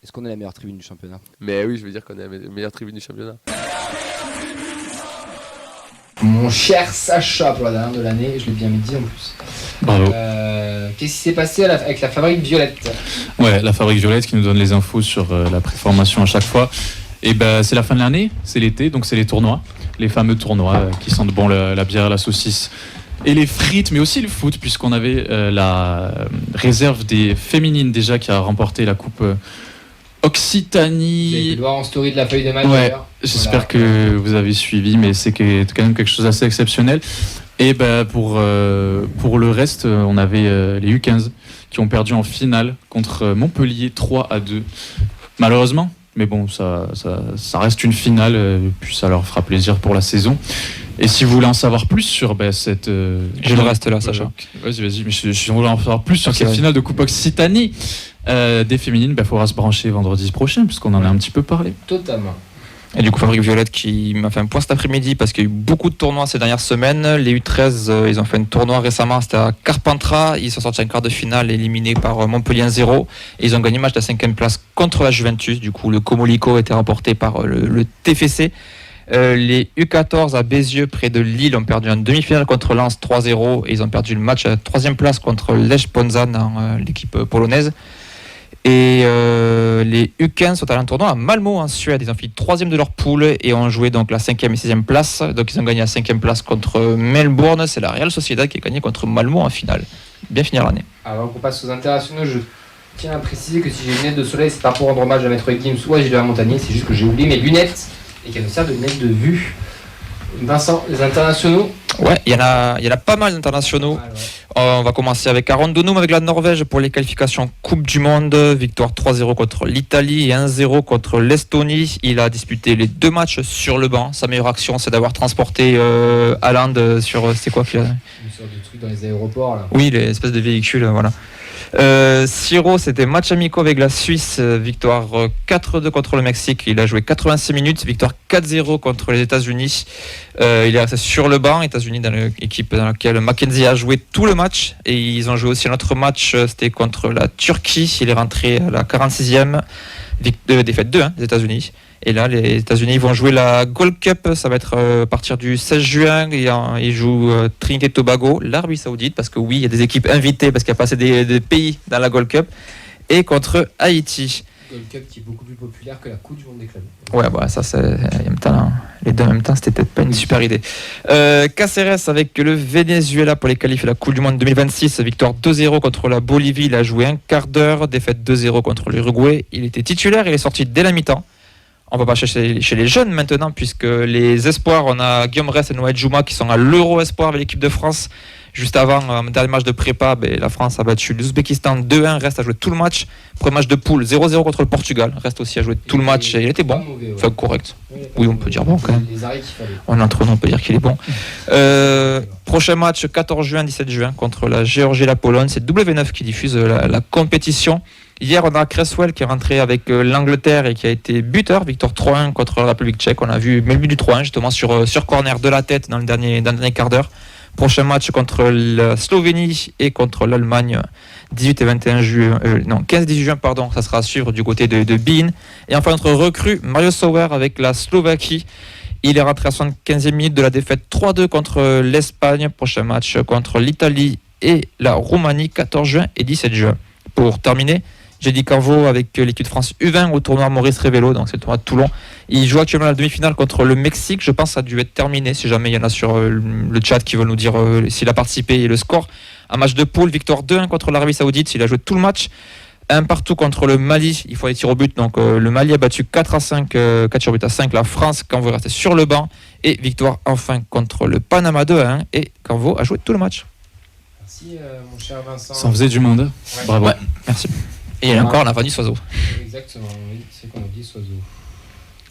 Est-ce qu'on est la meilleure tribune du championnat ? Mais oui, je veux dire qu'on est la meilleure tribune du championnat. Mon cher Sacha pour la dernière de l'année, je l'ai bien dit en plus. Bravo. Qu'est-ce qui s'est passé avec la Fabrique Violette ? Ouais, la Fabrique Violette qui nous donne les infos sur la préformation à chaque fois. Et ben c'est la fin de l'année, c'est l'été, donc c'est les tournois, les fameux tournois qui sentent bon la bière, la saucisse et les frites, mais aussi le foot, puisqu'on avait la réserve des féminines déjà qui a remporté la coupe Occitanie. Vous avez pu le voir en story de la feuille de match. Ouais, d'ailleurs. j'espère Voilà. que vous avez suivi, mais c'est quand même quelque chose d'assez exceptionnel. Et ben pour le reste, on avait les U15 qui ont perdu en finale contre Montpellier 3-2. Malheureusement, mais bon, ça reste une finale, puis ça leur fera plaisir pour la saison. Et si vous voulez en savoir plus sur cette... J'ai le reste là, Sacha. Vas-y, mais si vous voulez en savoir plus sur Ok, cette ouais. finale de Coupe Occitanie des féminines, il faudra se brancher vendredi prochain, puisqu'on en a un petit peu parlé. Totalement. Et du coup, Fabrique Violette qui m'a fait un point cet après-midi parce qu'il y a eu beaucoup de tournois ces dernières semaines. Les U13, ils ont fait un tournoi récemment, c'était à Carpentras. Ils sont sortis en quart de finale, éliminés par Montpellier 1-0. Et ils ont gagné le match de la 5e place contre la Juventus. Du coup, le Comolico a été remporté par le TFC. Les U14 à Bézieux, près de Lille, ont perdu en demi-finale contre Lens 3-0. Et ils ont perdu le match à la 3e place contre Lech Poznań, l'équipe polonaise. Et les U15 sont allés en tournoi à Malmö en Suède. Ils ont fini 3e de leur poule et ont joué donc la 5e et 6e place. Donc ils ont gagné la 5e place contre Melbourne. C'est la Real Sociedad qui a gagné contre Malmö en finale. Bien finir l'année. Avant qu'on passe aux internationaux, je tiens à préciser que si j'ai une lunette de soleil, c'est pas pour rendre hommage à Maître Gims ou à Gilles Montagnier, c'est juste que j'ai oublié mes lunettes et qu'elles me servent de lunettes de vue. Vincent, les internationaux ? Ouais, il y en a pas mal d'internationaux. On va commencer avec Aron Donum avec la Norvège pour les qualifications Coupe du Monde. Victoire 3-0 contre l'Italie et 1-0 contre l'Estonie. Il a disputé les 2 matchs sur le banc. Sa meilleure action, c'est d'avoir transporté Haaland sur... C'est quoi qu'il a... Une sorte de truc dans les aéroports là. Oui, les espèces de véhicules, voilà. Siro, c'était match amicaux avec la Suisse, victoire 4-2 contre le Mexique. Il a joué 86 minutes, victoire 4-0 contre les États-Unis. Il est resté sur le banc. États-Unis, dans l'équipe dans laquelle Mackenzie a joué tout le match. Et ils ont joué aussi un autre match, c'était contre la Turquie. Il est rentré à la 46e, défaite 2 des États-Unis. Et là, les États-Unis vont jouer la Gold Cup. Ça va être à partir du 16 juin. Ils jouent Trinité et Tobago, l'Arabie Saoudite, parce que oui, il y a des équipes invitées, parce qu'il y a passé des pays dans la Gold Cup, et contre Haïti. Gold Cup qui est beaucoup plus populaire que la Coupe du Monde des clubs. Ouais, bah, ça, c'est, en même temps, là, les deux en même temps, c'était peut-être pas une super idée. Caceres avec le Venezuela pour les qualifier la Coupe du Monde 2026. Victoire 2-0 contre la Bolivie. Il a joué un quart d'heure. Défaite 2-0 contre l'Uruguay. Il était titulaire. Il est sorti dès la mi-temps. On va pas chercher chez les jeunes maintenant, puisque les espoirs, on a Guillaume Rest et Noël Jouma qui sont à l'Euro Espoir avec l'équipe de France. Juste avant, dernier match de prépa, la France a battu l'Ouzbékistan 2-1. Reste a joué tout le match. Premier match de poule 0-0 contre le Portugal. Reste aussi a joué tout le match et il était bon. Mauvais, ouais. Enfin, correct. Oui, on peut dire bon quand même. Les arrêts qu'il fallait. On entre nous, on peut dire qu'il est bon. Prochain match 14 juin, 17 juin contre la Géorgie et la Pologne. C'est W9 qui diffuse la compétition. Hier, on a Cresswell qui est rentré avec l'Angleterre et qui a été buteur. Victoire 3-1 contre la République tchèque. On a vu le but du 3-1 justement sur corner de la tête dans le dernier quart d'heure. Prochain match contre la Slovénie et contre l'Allemagne 18 et 21 juin, 15-18 juin, pardon, ça sera à suivre du côté de Bein. Et enfin notre recrue Mario Sauer avec la Slovaquie. Il est rentré à 75e minute de la défaite 3-2 contre l'Espagne. Prochain match contre l'Italie et la Roumanie 14 juin et 17 juin. Pour terminer, j'ai dit Canvo avec l'équipe de France U20 au tournoi Maurice Révélo, donc c'est le tournoi de Toulon. Il joue actuellement la demi-finale contre le Mexique. Je pense que ça a dû être terminé. Si jamais il y en a sur le chat qui veulent nous dire s'il a participé et le score. Un match de poule, victoire 2-1 contre l'Arabie Saoudite. Il a joué tout le match. Un partout contre le Mali. Il faut aller tirer au but. Donc le Mali a battu 4-5, 4 sur but à 5. La France, Canvo est resté sur le banc. Et victoire enfin contre le Panama 2-1. Et Canvo a joué tout le match. Merci mon cher Vincent. Ça en faisait du monde. Ouais. Bravo. Ouais, merci. Et encore, on a vendu Soiseau. Exactement, oui, c'est qu'on a dit Soiseau.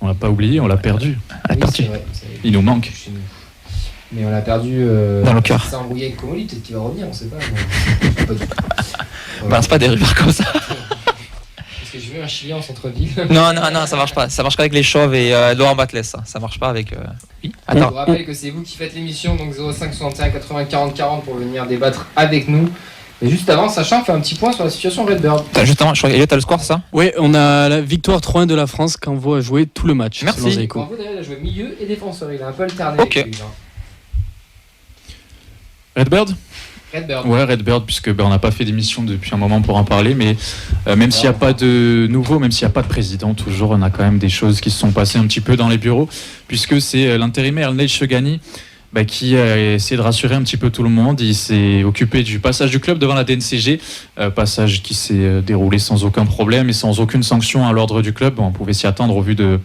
On l'a pas oublié, on l'a perdu. On a perdu. C'est vrai, Il nous manque. chez nous. Mais on l'a perdu dans le cœur. Ça a embrouillé avec Comoli, peut-être qu'il va revenir, on sait pas. Mais... pas du tout. Balance pas des rumeurs comme ça. Parce que j'ai vu un Chilien en centre-ville. Non, ça marche pas. Ça marche qu'avec les chauves et Laurent Batles. Ça marche pas avec. Oui. Je vous Attends. rappelle que c'est vous qui faites l'émission, donc 05 61 80 40 40 pour venir débattre avec nous. Mais juste avant, Sacha fait un petit point sur la situation Redbird. Justement, je crois Elliot, t'as le score, ça? Ouais, on a la victoire 3-1 de la France qu'Envoi a joué tout le match. Merci. selon Zaïko. Quand vous il a joué milieu et défenseur, il a un peu alterné. Ok. avec lui, hein. Redbird ? Redbird. Ouais, Redbird, puisque on n'a pas fait d'émission depuis un moment pour en parler, mais même s'il n'y a pas de nouveau, même s'il n'y a pas de président, toujours, on a quand même des choses qui se sont passées un petit peu dans les bureaux, puisque c'est l'intérimaire Neil Chegani qui a essayé de rassurer un petit peu tout le monde. Il s'est occupé du passage du club devant la DNCG, passage qui s'est déroulé sans aucun problème et sans aucune sanction à l'ordre du club. On pouvait s'y attendre au vu de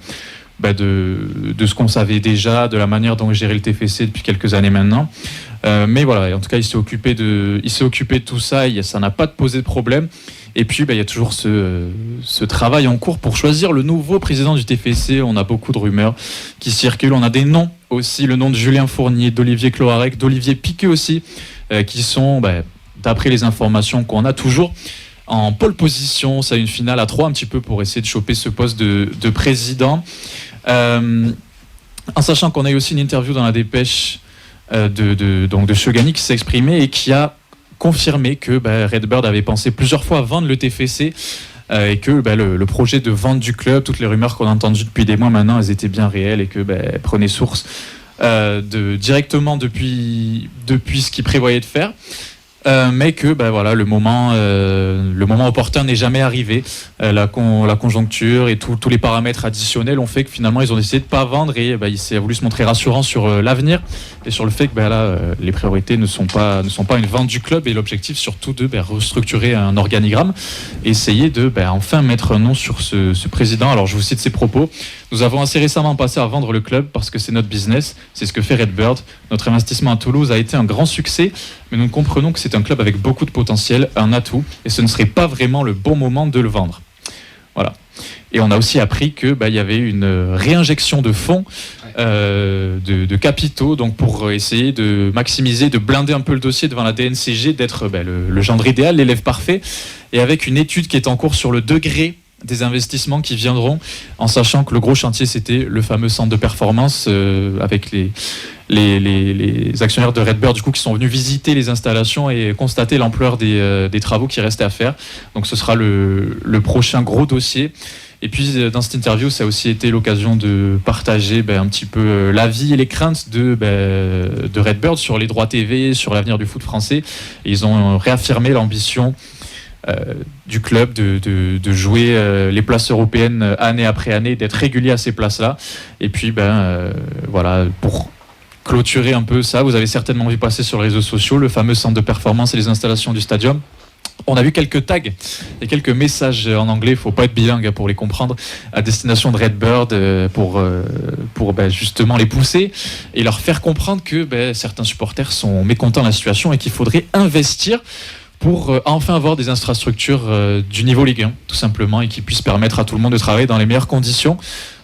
ce qu'on savait déjà, de la manière dont gérait le TFC depuis quelques années maintenant. Mais voilà, en tout cas, il s'est occupé de tout ça et ça n'a pas posé de problème. Et puis, il y a toujours ce travail en cours pour choisir le nouveau président du TFC. On a beaucoup de rumeurs qui circulent. On a des noms aussi, le nom de Julien Fournier, d'Olivier Cloarec, d'Olivier Piquet aussi, qui sont, d'après les informations qu'on a, toujours en pole position. C'est une finale à 3 un petit peu pour essayer de choper ce poste de président. En sachant qu'on a eu aussi une interview dans la dépêche de Chegani qui s'est exprimé et qui a confirmé que Redbird avait pensé plusieurs fois à vendre le TFC et que le projet de vente du club, toutes les rumeurs qu'on a entendues depuis des mois maintenant, elles étaient bien réelles et que elles prenaient source directement depuis ce qu'ils prévoyaient de faire. Mais que le moment opportun n'est jamais arrivé. La conjoncture et tous les paramètres additionnels ont fait que finalement ils ont décidé de pas vendre et il a voulu se montrer rassurant sur l'avenir et sur le fait que les priorités ne sont pas une vente du club et l'objectif surtout de restructurer un organigramme et essayer de enfin mettre un nom sur ce président. Alors je vous cite ses propos: nous avons assez récemment passé à vendre le club parce que c'est notre business, c'est ce que fait Redbird. Notre investissement à Toulouse a été un grand succès, mais nous comprenons que c'est un club avec beaucoup de potentiel, un atout, et ce ne serait pas vraiment le bon moment de le vendre. Voilà. Et on a aussi appris que y avait une réinjection de fonds, de capitaux, donc pour essayer de maximiser, de blinder un peu le dossier devant la DNCG, d'être le gendre idéal, l'élève parfait, et avec une étude qui est en cours sur le degré des investissements qui viendront, en sachant que le gros chantier c'était le fameux centre de performance avec les actionnaires de Redbird du coup qui sont venus visiter les installations et constater l'ampleur des travaux qui restaient à faire. Donc ce sera le prochain gros dossier. Et puis dans cette interview, ça a aussi été l'occasion de partager un petit peu l'avis et les craintes de Redbird sur les droits TV, sur l'avenir du foot français. Et ils ont réaffirmé l'ambition du club de jouer les places européennes année après année, d'être régulier à ces places-là. Et puis pour clôturer un peu ça, vous avez certainement vu passer sur les réseaux sociaux le fameux centre de performance et les installations du stadium. On a vu quelques tags et quelques messages en anglais, il ne faut pas être bilingue pour les comprendre, à destination de Redbird pour justement les pousser et leur faire comprendre que certains supporters sont mécontents de la situation et qu'il faudrait investir pour enfin avoir des infrastructures du niveau Ligue 1, tout simplement, et qui puissent permettre à tout le monde de travailler dans les meilleures conditions.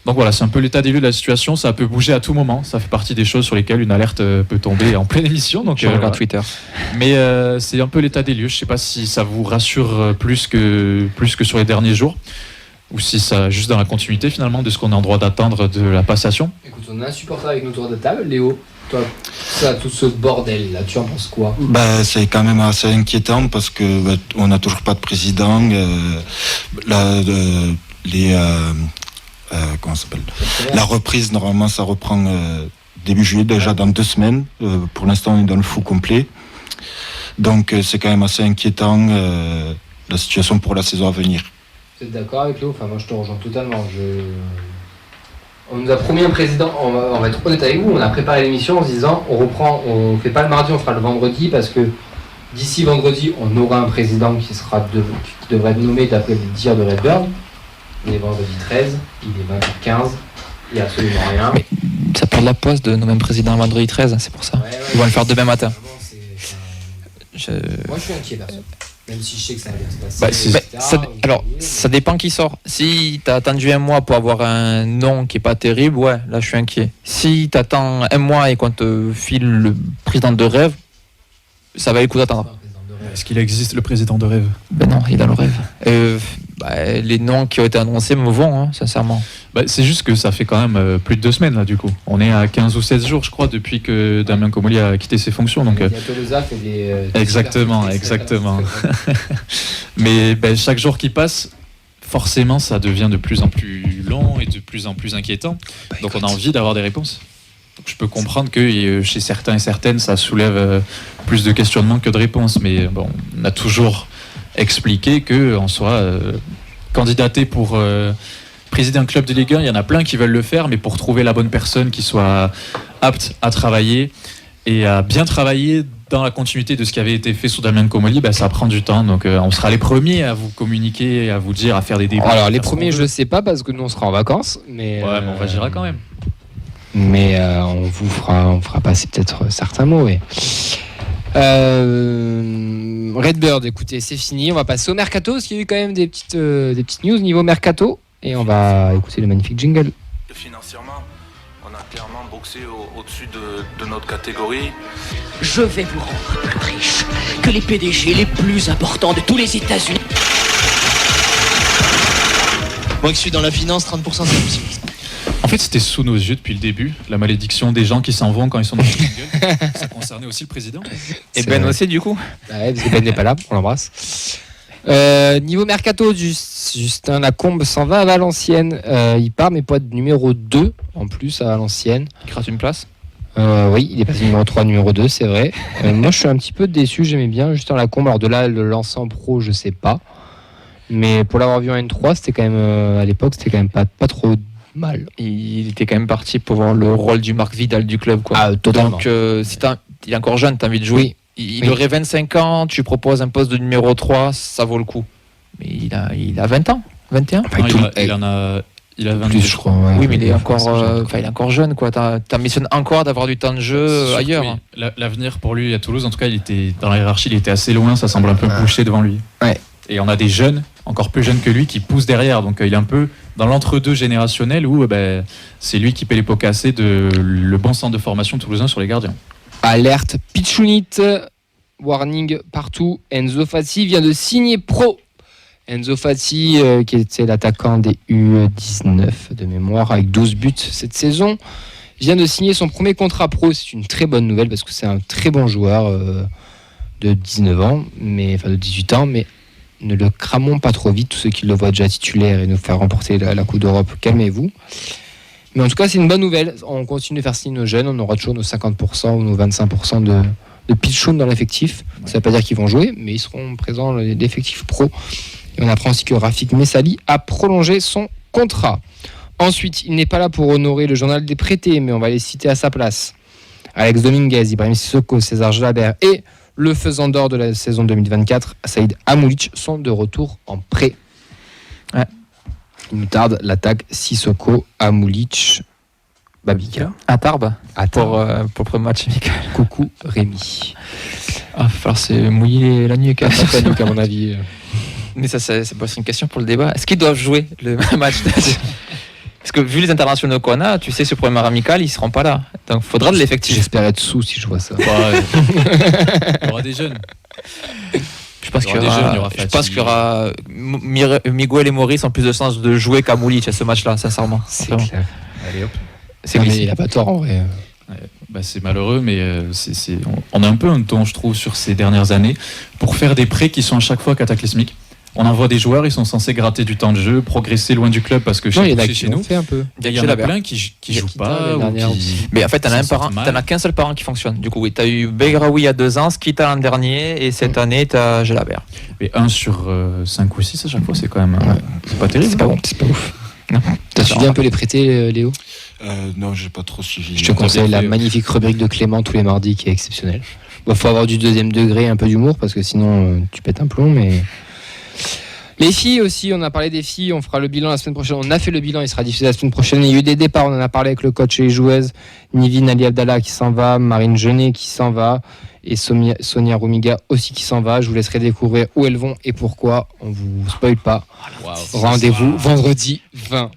Donc voilà, c'est un peu l'état des lieux de la situation, ça peut bouger à tout moment, ça fait partie des choses sur lesquelles une alerte peut tomber en pleine émission. Donc, Je regarde Twitter. Mais c'est un peu l'état des lieux, je ne sais pas si ça vous rassure plus que sur les derniers jours, ou si ça juste dans la continuité finalement de ce qu'on est en droit d'attendre de la passation. Écoute, on a un supporter avec nous autour de table, Léo. Toi, tout ce bordel là, tu en penses quoi? C'est quand même assez inquiétant parce que on n'a toujours pas de président. Comment ça s'appelle? La reprise, normalement, ça reprend début juillet, déjà dans 2 semaines. Pour l'instant, on est dans le flou complet. Donc, c'est quand même assez inquiétant la situation pour la saison à venir. Vous êtes d'accord avec Léo? Enfin, moi, je te rejoins totalement. On nous a promis un président, on va être honnête avec vous, on a préparé l'émission en se disant on fait pas le mardi, on fera le vendredi parce que d'ici vendredi on aura un président qui devrait être nommé d'après les dires de Redbird. Il est vendredi 13, il est 20h15, il n'y a absolument rien. Mais ça perd la poste de nommer un président vendredi 13, c'est pour ça. Ouais, Ils vont le faire demain matin. Moi je suis inquiet perso. Même si je sais que ça va bien se passer. Ça dépend qui sort. Si t'as attendu un mois pour avoir un nom qui est pas terrible, ouais, là je suis inquiet. Si t'attends un mois et qu'on te file le président de rêve, ça va le coup d'attendre. Est-ce qu'il existe le président de rêve? Ben non, il a le rêve. Les noms qui ont été annoncés me vont, sincèrement. C'est juste que ça fait quand même plus de 2 semaines là du coup. On est à 15 ou 16 jours je crois depuis que Damien Comolli a quitté ses fonctions. Donc, Tolosa fait des exactement. Mais chaque jour qui passe, forcément ça devient de plus en plus long et de plus en plus inquiétant. Donc on a envie d'avoir des réponses. Donc, je peux comprendre que chez certains et certaines ça soulève plus de questionnements que de réponses. Mais bon, on a toujours expliqué qu'en soit candidaté pour... présider un club de Ligue 1, il y en a plein qui veulent le faire, mais pour trouver la bonne personne qui soit apte à travailler et à bien travailler dans la continuité de ce qui avait été fait sous Damien Comolli, ça prend du temps. Donc on sera les premiers à vous communiquer, à vous dire, à faire des débats. Alors les premiers, je sais pas parce que nous on sera en vacances, mais ouais, mais on réagira quand même. Mais on fera passer peut-être certains mots. Ouais. Redbird, écoutez, c'est fini. On va passer au mercato, parce qu'il y a eu quand même des petites news niveau mercato. Et on va écouter le magnifique jingle. Financièrement, on a clairement boxé au-dessus de notre catégorie. Je vais vous rendre plus riche que les PDG les plus importants de tous les États-Unis. Moi qui suis dans la finance, 30% c'est possible. En fait, c'était sous nos yeux depuis le début, la malédiction des gens qui s'en vont quand ils sont dans le jingle. Ça concernait aussi le président. Et Ben aussi, du coup. Ouais, parce que Ben n'est pas là, on l'embrasse. Niveau mercato, Justin Lacombe s'en va à Valenciennes. Il part, mais pas de numéro 2 en plus à Valenciennes. Il rate une place. Oui, il est passé numéro 3, numéro 2, c'est vrai. Moi, je suis un petit peu déçu, j'aimais bien Justin Lacombe. Alors de là, le lancer en pro, je sais pas. Mais pour l'avoir vu en N3, c'était quand même, à l'époque, c'était quand même pas trop mal. Il était quand même parti pour voir le rôle du Marc Vidal du club, quoi. Ah, totalement. Donc, si il est encore jeune, tu as envie de jouer. Oui. Il aurait 25 ans, tu proposes un poste de numéro 3, ça vaut le coup. Mais il a 20 ans, 21. Non, il a 20 plus, je crois. Ouais, oui, mais il est encore jeune, quoi. T'ambitionnes encore d'avoir du temps de jeu ailleurs. Oui. L'avenir pour lui à Toulouse, en tout cas, il était dans la hiérarchie, il était assez loin, ça semble un peu bouché devant lui. Ouais. Et on a des jeunes, encore plus jeunes que lui, qui poussent derrière. Donc il est un peu dans l'entre-deux générationnel où c'est lui qui paie les pots cassés de le bon centre de formation toulousain sur les gardiens. Alerte Pichounite, warning partout. Enzo Fati vient de signer pro. Enzo Fati, qui était l'attaquant des U19 de mémoire, avec 12 buts cette saison, vient de signer son premier contrat pro. C'est une très bonne nouvelle parce que c'est un très bon joueur de 19 ans, de 18 ans, mais ne le cramons pas trop vite, tous ceux qui le voient déjà titulaire et nous faire remporter la Coupe d'Europe, calmez-vous. Mais en tout cas, c'est une bonne nouvelle. On continue de faire signer nos jeunes. On aura toujours nos 50% ou nos 25% de pitchoun dans l'effectif. Ça ne veut pas dire qu'ils vont jouer, mais ils seront présents dans l'effectif pro. Et on apprend aussi que Rafik Messali a prolongé son contrat. Ensuite, il n'est pas là pour honorer le journal des prêtés, mais on va les citer à sa place. Alex Dominguez, Ibrahim Sissoko, César Gelabert et le faisant d'or de la saison 2024, Saïd Amoulic, sont de retour en prêt. Ouais. Il nous tarde l'attaque Sissoko, Amoulic, Babika. À Tarbes pour le premier match amical. Coucou Rémi. Il va falloir se mouiller la nuque. À mon avis. Mais ça c'est une question pour le débat. Est-ce qu'ils doivent jouer le match? Parce que vu les internationaux qu'on a, tu sais, ce premier amical, ils seront pas là. Donc il faudra de l'effectif. J'espère être sous si je vois ça. Il y aura des jeunes. Je pense qu'il y aura Miguel et Maurice ont plus de chance de jouer qu'Amoulic à ce match-là, sincèrement. C'est clair. Allez hop. Il n'a pas tort en vrai. C'est malheureux, mais on a un peu un ton, je trouve, sur ces dernières années pour faire des prêts qui sont à chaque fois cataclysmiques. On envoie des joueurs, ils sont censés gratter du temps de jeu, progresser loin du club parce que chez nous, fait un peu. Il y en a plein qui jouent pas. Mais en fait, t'en as qu'un seul parent qui fonctionne. Du coup, oui, t'as eu Begraoui il y a 2 ans, Skita l'an dernier, et cette année, t'as Gelabert. Mais 1 sur 5 ou 6 à chaque fois, c'est quand même. C'est pas terrible. C'est pas bon, c'est pas ouf. Non. T'as suivi un peu les prêtés, Léo? Non, j'ai pas trop suivi. Je te conseille la magnifique rubrique de Clément tous les mardis qui est exceptionnelle. Il faut avoir du deuxième degré, un peu d'humour, parce que sinon tu pètes un plomb, mais. Les filles aussi, on a parlé des filles, on fera le bilan la semaine prochaine. On a fait le bilan, il sera diffusé la semaine prochaine. Il y a eu des départs, on en a parlé avec le coach et les joueuses. Nivine Ali Abdallah qui s'en va, Marine Genet qui s'en va et Sonia Romiga aussi qui s'en va. Je vous laisserai découvrir où elles vont et pourquoi. On vous spoil pas. Rendez-vous vendredi 20.